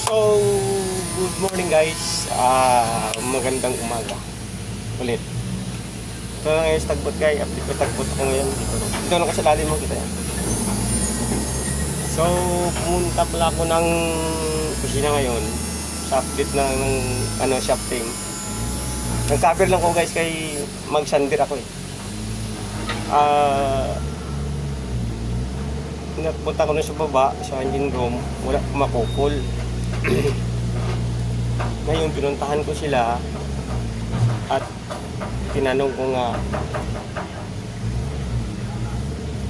So, good morning guys. Magandang umaga. Ulit. Ito na ngayon, tagbot guys. Update ko tagbot ako ngayon. Dito lang ko sa lalim mo, kita yan. So, pumunta pala ako ng kusina ngayon. Sa update ng shafting. Nag-cover lang ko guys kay mag-sander ako eh. Nagpunta ko na sa baba, sa engine room. Wala makukul. Ngayon pinuntahan ko sila at tinanong ko nga,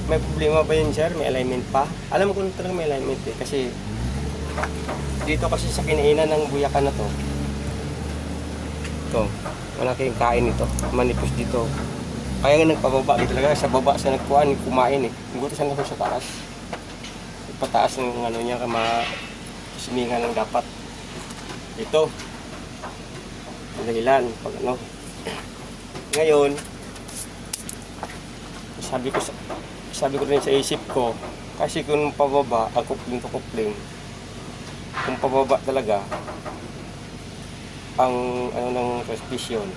may problema ba yun sir? May alignment pa? Alam ko talaga may alignment eh, kasi dito kasi sa kinainan ng buyakan na to, ito, malaking kain ito, manipos dito, kaya nga nagpababa dito talaga sa baba sa nagkuhan, kumain eh, gutusan ako sa taas, pataas ng ano niya, simingan ng dapat. Ito ang dahilan pag ano. Ngayon sabi ko rin sa isip ko, kasi kung pababa ang kupling to kupling, kung pababa talaga ang ano ng transmission,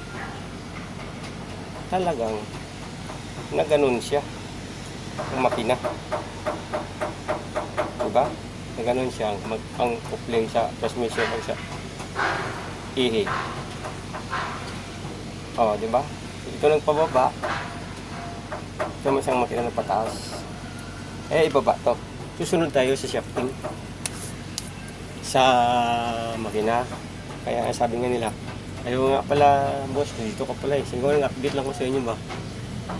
talagang na ganun siya ang makina, diba? Na ganun siya ang kupling sa transmission o sa ihi. Oh, di ba? Ito nang pababa. Ito may isang makina na pataas. Ibaba to. Susunod tayo sa shafting. Sa makina. Kaya sabi nga nila, ayaw nga pala, boss, dito ka pala eh. Siguro update lang ko sa inyo ba?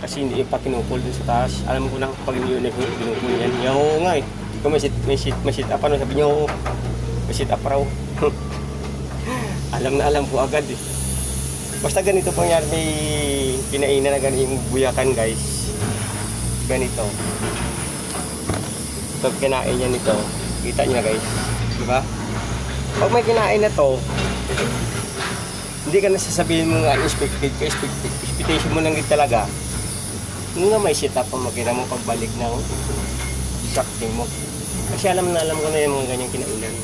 Kasi hindi pa kinukul dun sa taas. Alam ko na pag yun ay kinukul yan. Oo nga eh. Kung may sit up ano, sabi niyo, may sit up raw. alam ko agad eh. Basta ganito pangyari, may kinainan na ganito yung buyakan guys. Ganito. Pag kinain niya nito, kita niyo na guys. Diba? Pag may kinain na to, hindi ka nasasabihin mo nga expectation mo lang talaga. Hindi nga may sit up ang makina mo pagbalik ng shafting mo. Kasi alam ko na yung mga ganyang kinainan.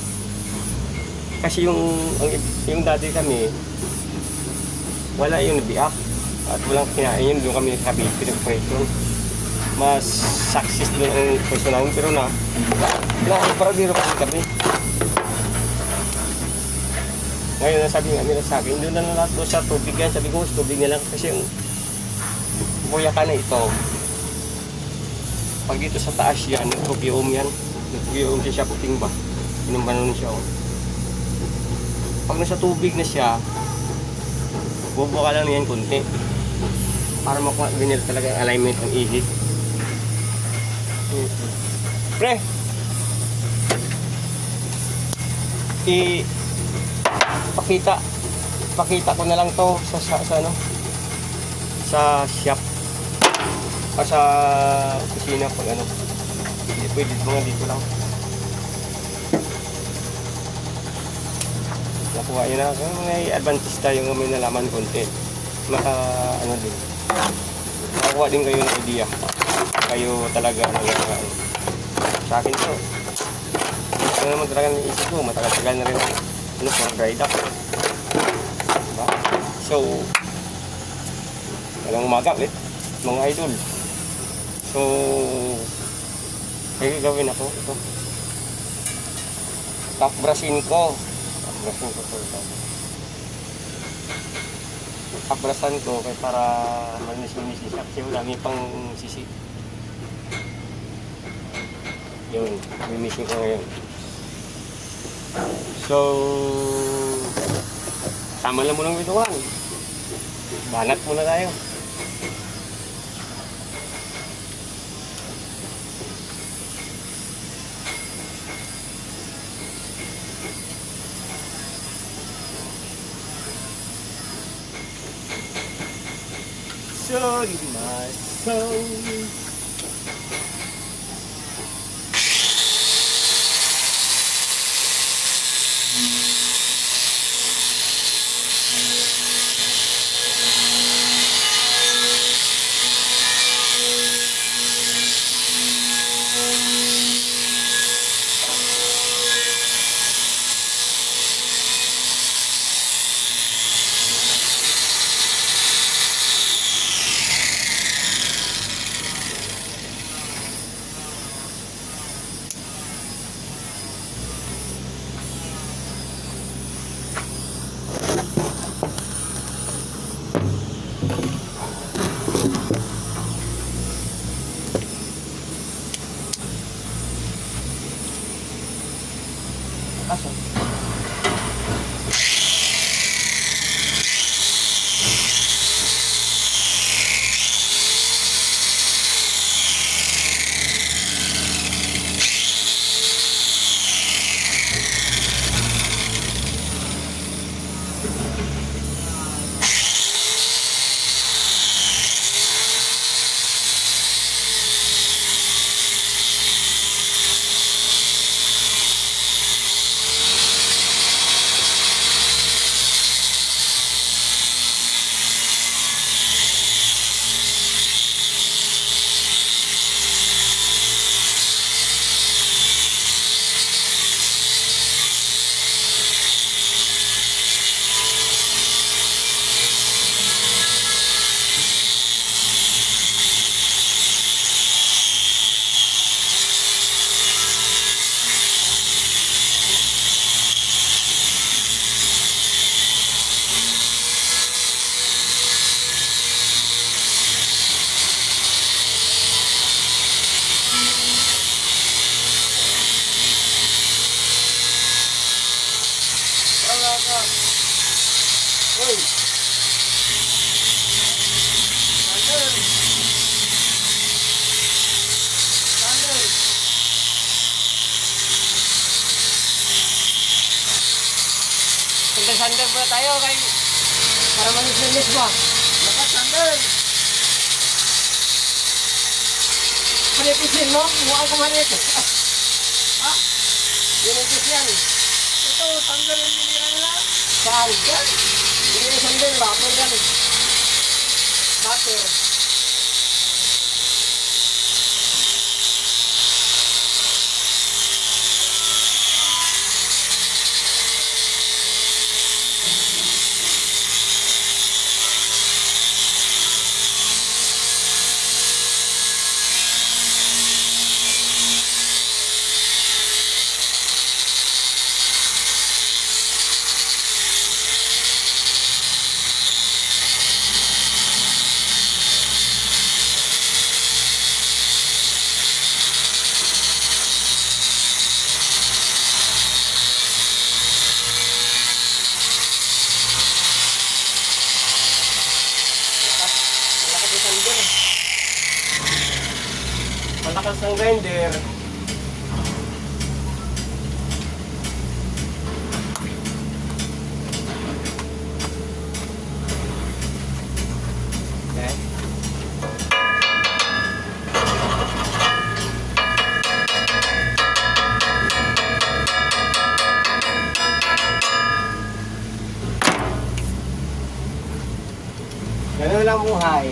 Kasi yung dati kami, wala yung biak at walang kinain yun, doon kami nagsabi pinag-pressure. Mas success din ang pressure namin, pero na kinain para dito kami. Ngayon nasabi nga nila sa akin, doon na lahat doon sa tubig yan. Sabi ko, tubig na lang kasi yung buyakan na ito. Pag dito sa taas yan, nag-tubium yan. Nag-tubium siya shafting ba? Inumbanon siya oh. Pag nasa tubig na siya, bubuka lang yan konti para makuha ganyan talaga yung alignment ng ihit. Pre! Pakita ko na lang to sa ano, sa shop o sa kusina pag ano. Hindi pwede mga dito lang. Nakuha yun na. May advantage tayo nga may nalaman konti. Ano din. Nakuha din kayo ng idea. Kayo talaga nagkakain. Sa akin to. Ano naman talaga naisip ko. Matagal-tagal na rin. Ano for dry dock. Diba? So, walang umaga ulit. Mga idol. So, kaya gawin ako. Ito. Top brushin ko. Abrasan ko kaya para manis-manis siya kasi wala may pang sisi. Yun, mimisin ko ngayon. So, sama lang mo ng bituan. Banat muna tayo. So in my soul. Kaso. Uy! Sander! Sander! Sander muna tayo kay para manis-linis ba? Dapat Sander! Manipisin mo? Mukhang kumanipis. Ha? Dinipis yan. Ito, Sander yung binira nila. Saan? Yan. Hindi yung Sander, vapor yan. Vapor. Malakas ng grinder. Okay. Ganun lang buhay.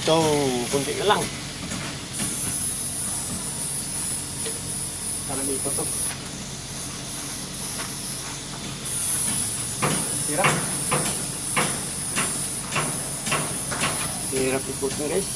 So, kunti na lang. Sana dito to. Hirap. Hirap ikutin guys.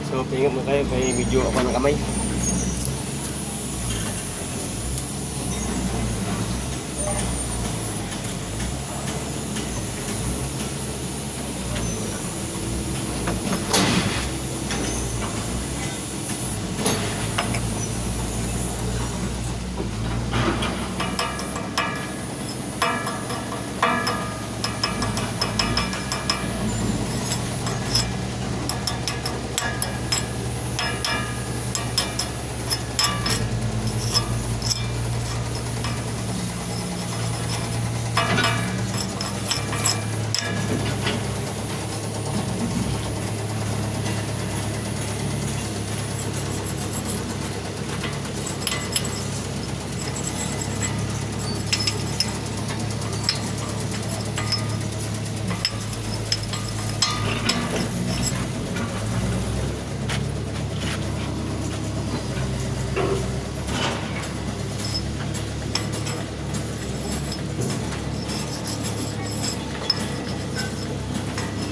So, pingat mo kayo, may video ako ng kamay.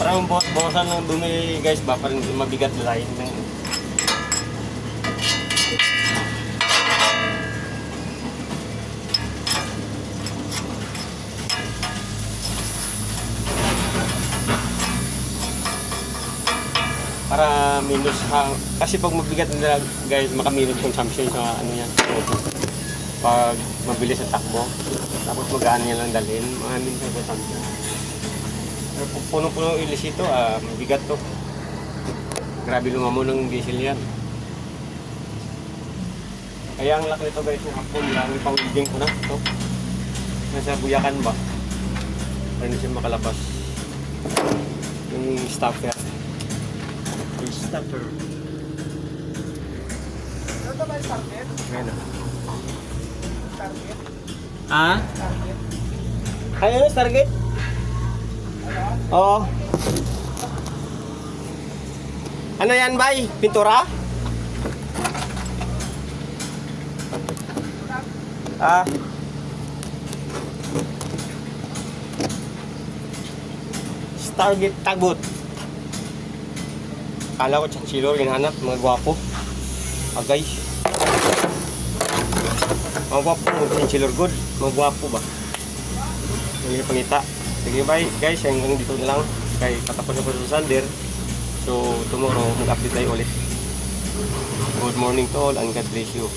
Parang bawasan ng dumi guys ba, parang mabigat na line ng para minus hang kasi pag mabigat nila guys makaminus consumption sa ano yan pag mabilis sa takbo tapos magaan niya lang dalhin mga minus consumption. Pero kung puno-puno ilis ito, mabigat to. Grabe lumamo ng diesel yan. Kaya ang laki nito guys, yung hapon lang, ipang-welding ko na ito. Nasa buyakan ba? Para hindi siya makalabas. Yung stopper. Yung stopper. Ano ba yung target? Ayan o. Target? Ah? Target? Ano target? Oo. Ano yan, bay? Pintura? Ah. Stargate tagot. Kala ko chinchilor, hinahanap, mga gwapo. Agay. Mga gwapo, mga chinchilor good. Mga gwapo ba? Hindi pangita. Sige bye guys, hanggang dito na lang. Kaya patapos na po sa Sander. So tomorrow mag-update tayo ulit. Good morning to all and God bless you.